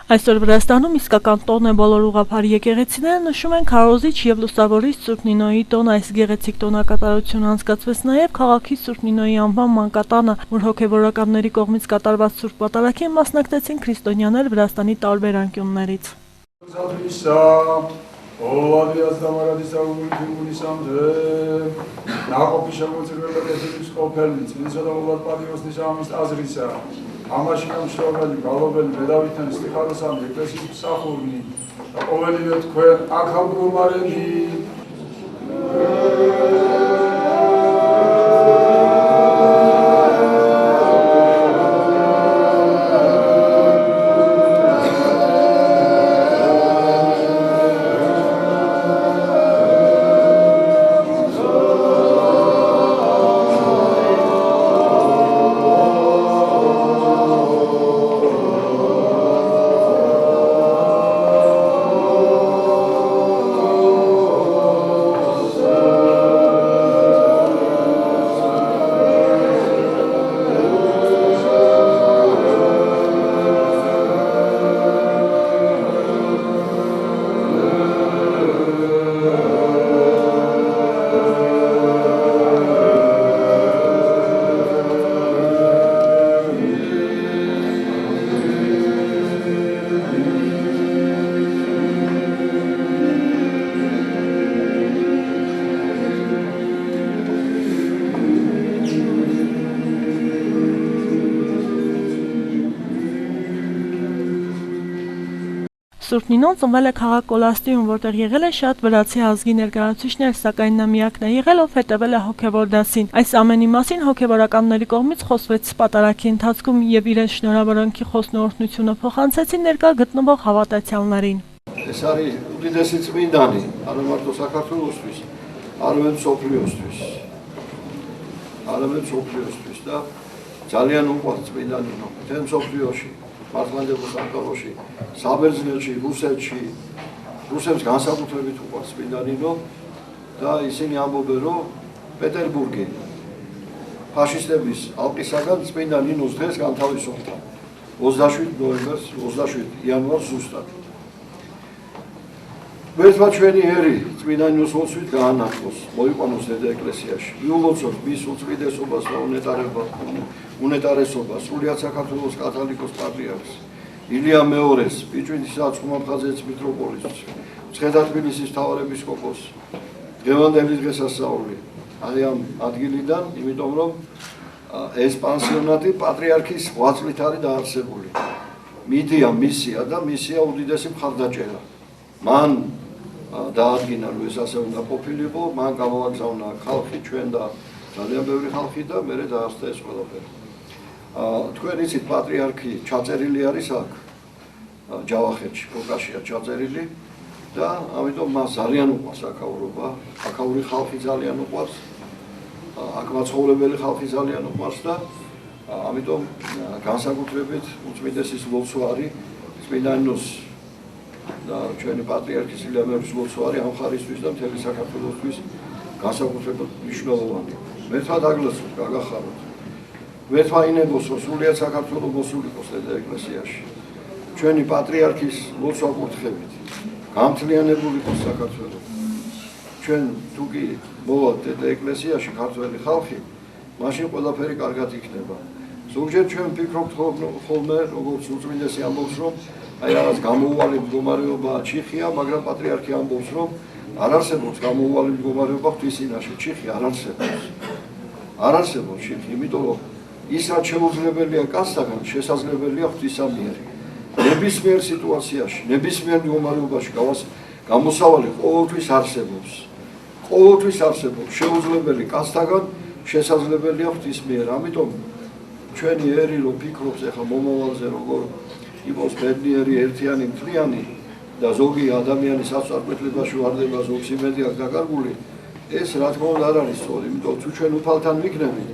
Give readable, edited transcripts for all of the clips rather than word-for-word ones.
Այսօր Վրաստանում իսկական տոն է բոլոր ուղղափառ եկեղեցիները նշում են քարոզիչ եւ լուսավորիչ Սուրբ Նինոյի տոն այս գեղեցիկ տոնակատարությունը անցկացվեց նաեւ քաղաքի Սուրբ Նինոյի անվան մանկատանը, որ հոգեվորականների կողմից կատարված Սուրբ Պատարագին մասնակցեցին քրիստոնյաներ Վրաստանի տարբեր անկյուններից։ Ამაშინამ შრომელი გალობელი მედავითან სტიხაროსამ ეკლესიის მსახურნი და ყოველივე თქვენ აქ მდგომარები Սուրբ Նինոն ծնվել է քաղաք Կոլաստիում, որտեղ եղել է շատ վրացի ազգի ներկայացուցիչներ, սակայն նա միակն է եղել, ով հետևել է հոգևոր դասին։ Այս ամենի մասին հոգևորականների կողմից խոսվեց պատարագի ընթացքում եւ իրենց շնորհավորանքի խոսնորհտնությունը փոխանցեցին ներկա գտնվող հավատացյալներին։ Ეს არის უდიდესი წმინდანი, არა მარტო საქართველოსთვის, არამედ მსოფლიოსთვის. არამედ მსოფლიოსთვის და ძალიან უყვარს წმინდანი მთელ მსოფლიოში. მართლმადიდებლურ სამყაროში, საბერძნეთში, რუსებს განსაკუთრებით უყვარს წმინდანინო და ისინი ამბობენ, რომ პეტერბურგი ფაშისტების ალყისაგან წმინდა ნინოს დღეს განთავისუფლდა 27 ნოემბერს, 27 იანვარს ზუსტად. ვერთმა ჩვენი ერი წმინდა ნინოს ლოცვით გაანახოს, მოიყვანოს დედა ეკლესიაში. მიულოცოთ მის უწმინდესობას და უნეტარესობას, სრულიად საქართველოს კათოლიკოს პატრიარქს, ილია მეორეს, პიჭვინთის აწმუნაფხაზეთის მიტროპოლიტს, მცხეთა თბილისის მთავარეპისკოპოსს, დღევანდელი დღესასწაული აი ამ ადგილიდან, იმიტომ რომ ეს პანსიონატი პატრიარქის ღვაწლით არის დაარსებული. მიდია მისია და მისია უდიდესი მხარდაჭერა. მან დაადგინა, რომ ეს ასე უნდა ყოფილიყო, მან გამოვაგზავნა ხალხი ჩვენ და ძალიან ბევრი ხალხი და მერე დაარსდა ეს ყველაფერი. თქვენ იცით პატრიარქი ჩაწერილი არის აქ ჯავახეთში, კოკაშია ჩაწერილი და ამიტომ მას ძალიან უყვარს აქაურობა, აქაური ხალხი ძალიან უყვარს, აქ მაცხოვრებელი ხალხი ძალიან უყვარს და ამიტომ განსაკუთრებით უწმინდესის ლოცვა არის წმინდა ნინოს და ჩვენი პატრიარქის ილია მეორის ლოცვა არის ამ ხარისთვის და მთელი საქართველოსთვის განსაკუთრებით მნიშვნელოვანი. მერთვა დაგლოცოთ, გაგახაროთ. მერთვა ინებოს, რომ სრულიად საქართველოს მოსულიყოს დედა ეკლესიაში. ჩვენი პატრიარქის ლოცვა კურთხებით. გამთლიანებული იყოს საქართველო. ჩვენ თუ კი მოვალთ დედა ეკლესიაში ქართველი ხალხი, მაშინ ყველაფერი კარგად იქნება. ზოგჯერ ჩვენ ვფიქრობთ ხოლმე, როგორც უწმინდესი ამბობს, რომ აი რაღაც გამოუვალი მდგომარეობა ჩიხია, მაგრამ პატრიარქი ამბობს, რომ არ არსებობს გამოუვალი მდგომარეობა ღვთისინაში, ჩიხი არ არსებობს. არ არსებობს ჩიხი, იმიტომ რომ ის რაც შეუძლებელია კაცთაგან, შესაძლებელია ღვთისამიერი. ნებისმიერ სიტუაციაში, ნებისმიერ მდგომარეობაში გამოსავალი ყოველთვის არსებობს. ყოველთვის არსებობს შეუძლებელი კაცთაგან, შესაძლებელია ღვთისმიერ. ამიტომ ჩვენი ერი რომ ფიქრობს ახლა მომავალზე როგორ იყოს ბედნიერი, ერთიანი, მთლიანი და ზოგი ადამიანის საწარკვეთლებაში ვარდება, ზოგს იმედი აქვს დაკარგული, ეს რა თქმა უნდა არ არის სწორი, იმიტომ თუ ჩვენ უფალთან ვიქნებით,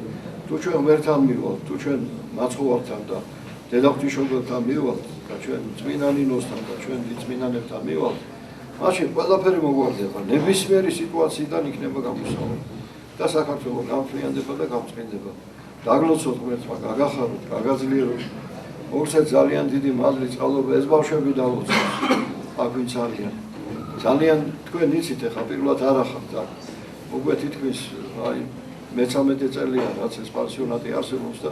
თუ ჩვენ ღმერთთან მივალთ, თუ ჩვენ მაცხოვართან და დედა ღვთისმშობელთან მივალთ და ჩვენ წმინდა ნინოსთან და ჩვენ წმინდანებთან მივალთ, მაშინ ყველაფერი მოგვარდება, ნებისმიერი სიტუაციიდან იქნება გამოსავალი და საქართველო გამთლიანდება და გამწყინდება. დაგლოცოთ ღმერთმა, გაგახაროთ, გაგაძლიეროთ მოგცეთ ძალიან დიდი მადლი წყალობა ეს ბავშვები დაუწევს აქ ვინც არიან ძალიან თქვენ იცით ახლა პირველად არ ახართ აქ მოგვეთ თითქმის აი მე-13 წელია რაც ეს პანსიონატი არსებობს და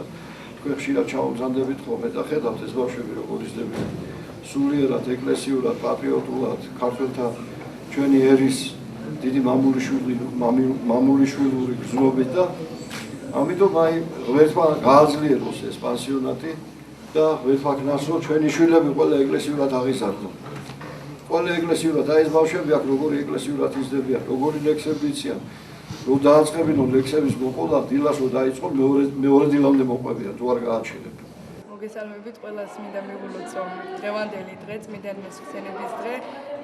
თქვენ ხშირად ჩავამზადებით ხოლმე და ხედავთ ეს ბავშვები როგორ იზრდებიან სულიერად ეკლესიურად პატრიოტულად ქართველთა ჩვენი ერის დიდი მამულიშვილური გზნობით და ამიტომ აი ღმერთმა გააძლიეროს ეს პანსიონატი და ღმერთმა ქნასო ჩვენი შვილები ყველა ეკლესიურად აღიზარდონ. ყველა ეკლესიურად აი ეს ბავშვები აქ როგორი ეკლესიურად იზრდებიან, როგორი ლექსები იციან. რო დააწყებინონ ლექსების მოყოლა დილას რო დაიწყო მეორე დილამდე მოყვებიან თუ არ გააჩერებ. მოგესალმებით ყველას მინდა მივულოცო დღევანდელი დღე წმინდა მესხსენების დღე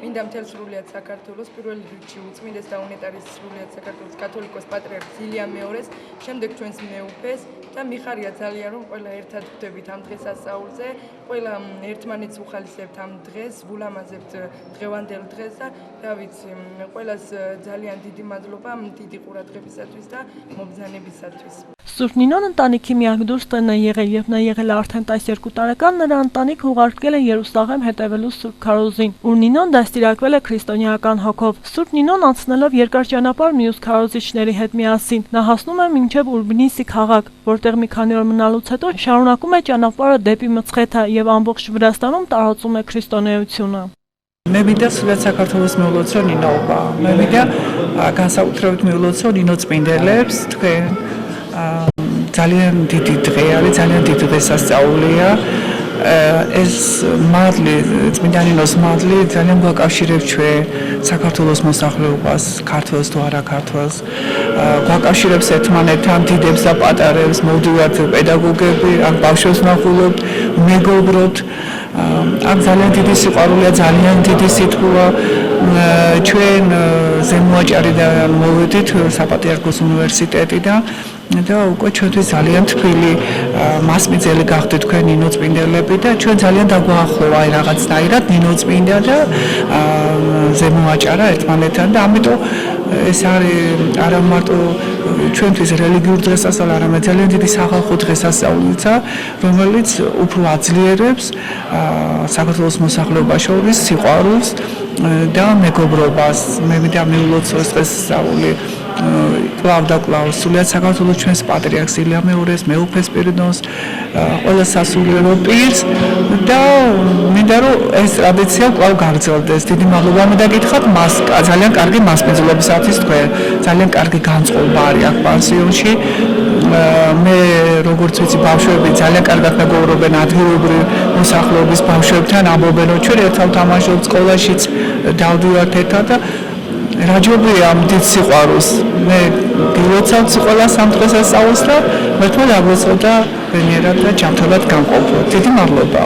მინდა მთელ სრულიად საქართველოს პირველ რიგში უწმინდეს და უნეტარის სრულიად საქართველოს კათოლიკოს პატრიარქ ილია მეორეს შემდეგ ჩვენს მეუფეს და მიხარია ძალიან რომ ყველა ერთად ვხვდებით ამ დღესასწაულზე ყველა ერთმანეთს უხალისებთ ამ დღეს ულამაზებთ დღევანდელ დღეს და რა ვიცი ყველას ძალიან დიდი მადლობა დიდი ყურადღებისათვის და მობრძანებისათვის Սուրբ Նինոն ընտանիքի միակ դուրսն է եղել եւ նա եղել է արդեն 12 տարեկան, նրա ընտանիքը ուղարկել է Երուսաղեմ հետևելու Սուրբ Քարոզին, ուր Նինոն դաստիարակվել է քրիստոնեական հոգով։ Սուրբ Նինոն անցնելով երկար ճանապարհ մյուս քարոզիչների հետ միասին, նա հասնում է մինչև Ուրբինիսի քաղաք, որտեղ մի քանի օր մնալուց հետո շարունակում է ճանապարհը դեպի Մցխեթա եւ ամբողջ Վրաստանում տարածում է քրիստոնեությունը։ მე მინდა სულად საქართველოს მიულოცო ნინოობა. მე მინდა განსაკუთრებით მიულოცო ნინო წმინდელებს თქვენ ძალიან დიდი დღე არის, ძალიან დიდი დღესასწაულია. ეს მადლი, წმინდა ნინოს მადლი ძალიან გვაკავშირებს ჩვენ საქართველოს მოსახლეობას, ქართველს თუ არა ქართველს. გვაკავშირებს ერთმანეთთან, დიდებს და პატარებს, მოვდივართ პედაგოგები, აქ ბავშვებს ვნახულობთ, მეგობრობთ. აქ ძალიან დიდი სიყვარულია, ძალიან დიდი სიტყვა. ჩვენ ზემოაჭარიდან მოვედით საპატრიარქოს უნივერსიტეტიდან და უკვე ჩვენთვის ძალიან თბილი მასმიძელი გახდით თქვენ ნინო წმინდელები და ჩვენ ძალიან დაგვაახლოვა აი რაღაცნაირად ნინო წმინდა და ზემოაჭარა ერთმანეთთან და ამიტომ ეს არის არა მარტო ჩვენთვის რელიგიურ დღესასწაული, არამედ ძალიან დიდი სახალხო დღესასწაულია, რომელიც უფრო აძლიერებს საქართველოს მოსახლეობას შორის სიყვარულს და მეგობრობას. მე მინდა მიულოცო ეს დღესასწაული კლავ და კლავ სულიად საქართველოს ჩვენს პატრიარქს ილია მეორეს, მეუფე სპირიდონს, ყველა სასულიერო პირს და მინდა რომ ეს ტრადიცია კლავ გაგრძელდეს. დიდი მადლობა მინდა გითხრათ მას ძალიან კარგი მასპინძლობისათვის თქვენ. ძალიან კარგი განწყობა არის აქ პანსიონში. მე როგორც ვიცი ბავშვები ძალიან კარგად მეგობრობენ ადგილობრივ მოსახლეობის ბავშვებთან, ამბობენ რომ ჩვენ ერთად თამაშობთ სკოლაშიც დავდივართ ერთად და რაჯობია ამ დიდ სიყვარულს. მე გილოცავ ყველას ამ დღესასწაულს და მართლა დაგვეწოდა ბენიერად და ჯანმრთელად გამყოფოთ. დიდი მადლობა.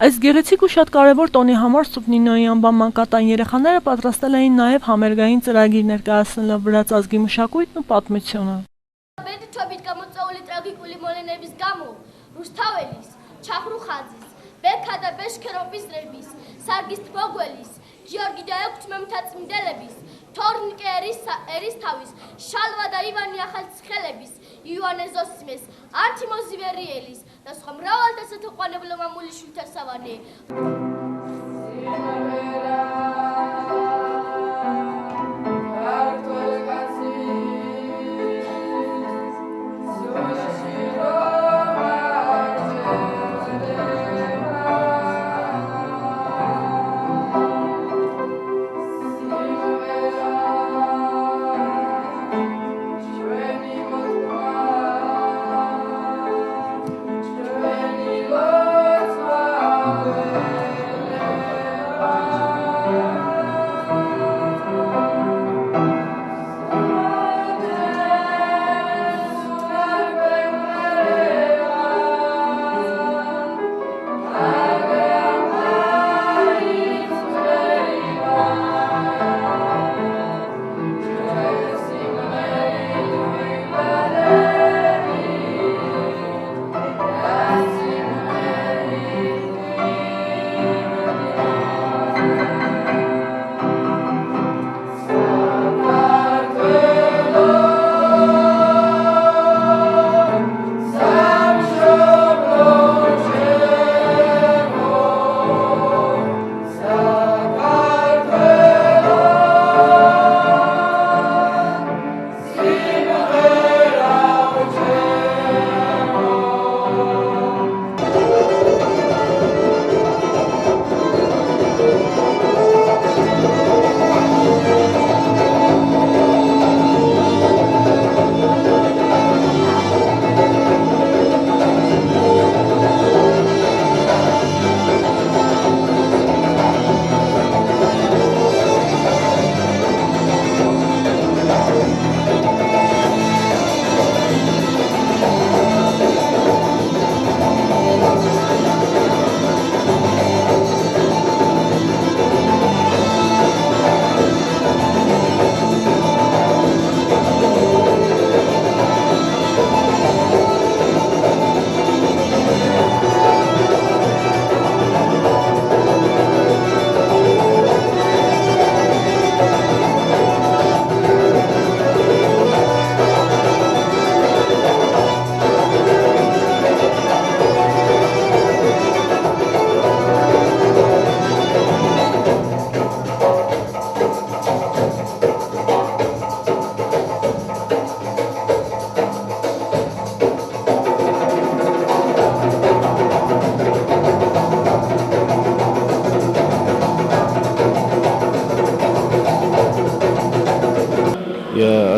Այս գեղեցիկ ու շատ կարևոր տոնի համար Սուրբ Նինոյի անվան մանկատան երեխաները պատրաստել էին նաև համերգային ծրագիր ներկայացնելով վրաց ազգի մշակույթն ու պատմությունը։ Բեդիչոբիտ կամոծաուլի տրագիկուլի մոլենևիս գամու, Ռուստավելիս, Չախրուխաձիս, Բերքադա Բեշքերոպիս ռեբիս, Սարգիս Թվոգველիս, Գիորգի Դայոքչմեմթաց Միդելևիս, Թորնկե Էրիս Թավիս, Շալվա და Ივանի Ახალციხელების, Ioane Zosmes, Artimos Ziverielis და სხვა მრავალ დასათაყვანებლო მამული შვილთა სავანე.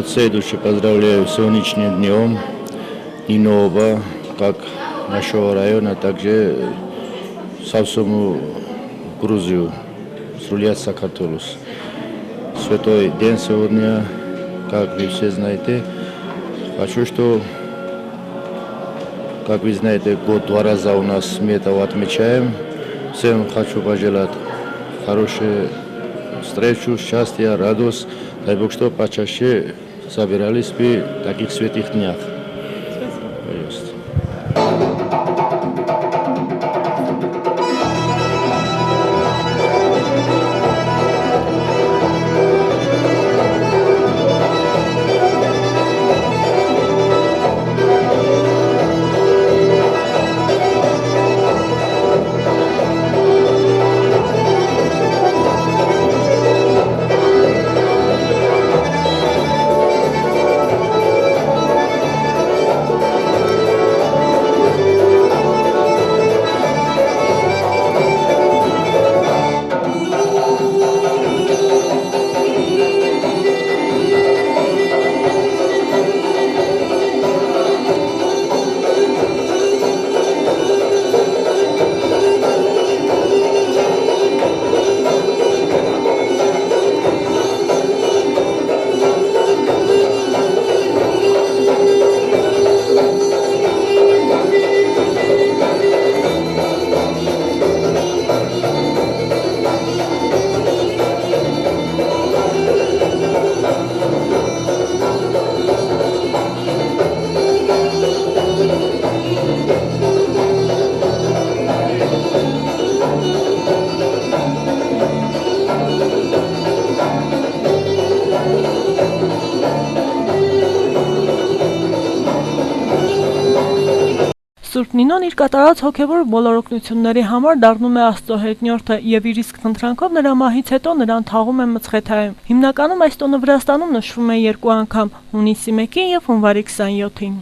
следующее поздравляю сегодняшним днем Нинова, как нашего района, также Савсуму Грузию, Срулят Сакатулус. Святой день сегодня, как вы все знаете. Хочу, что, как вы знаете, год 2 раза у нас мы это отмечаем. Всем хочу пожелать хорошую встречу, счастья, радость. Дай Бог, что почаще собирались при таких святых днях. Սուրբ Նինոն իր կատարած հոգևոր բոլոր օգնությունների համար դառնում է Աստծո հետնյորդը եւ իր իսկ խնդրանքով նրա մահից հետո նրան թաղում է մցղեթայում։ Հիմնականում այս տոնը Վրաստանում նշվում է 2 անգամ՝ հունիսի 1-ին եւ հունվարի 27-ին։